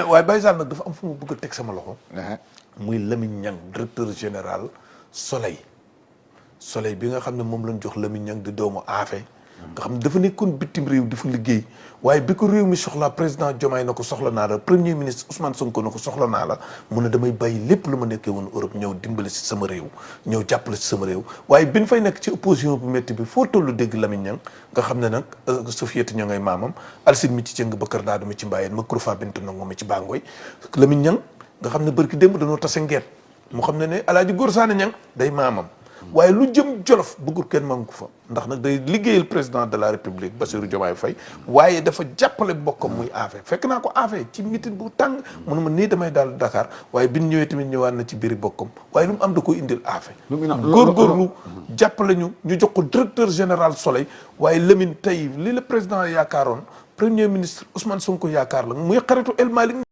waaye Baye Sall nag dafa am fu mu bëgg a teg sama loxo. muy Lamine Niang directeur général Soleil bi nga xam ne moom lañ jox Lamine Niang di doomu Afe. nga xam ne dafa nekkoon bitim réew di fa liggéey waaye bi ko réew mi soxla président Diomaye na ko soxla naa la premier ministre Ousmane Sonko na ko soxla naa la mu ne damay bàyyi lépp lu ma nekkee woon Europe ñëw dimbali si sama réew ñëw jàppale si sama réew waaye bi ñu fay nekk ci opposition bu métti bi foo tollu dégg Lamine Niang nga xam ne nag Sofiatou ña ngay maamam Alsine mi ci cëng Bakar Daadu mi ci Mbayeen ma Kouroufa Bintu Nango mi ci Bangoy Lamine Niang nga xam ne barki démb dañoo tase ngeet mu xam ne Alaaji Góor Saane Niang day maamam waaye lu jëm Jolof bëggul kenn man ko fa ndax nag day liggéeyal président de la république Bassirou Diomaye Faye waaye dafa jàppale bokkam muy Afe fekk naa ko Afe ci meeting bu tàng mënu ma nii damay daal Dakar waaye bi ñu ñëwee tamit ñëwaat na ci biiri bokkam waaye lu mu am da koy indil Afe góorgóorlu jàppale ñu jox ko directeur général Soleil waaye Lamine tey li la président yaakaaroon premier ministre Ousmane Sonko yaakaar la muy xaritu El Malick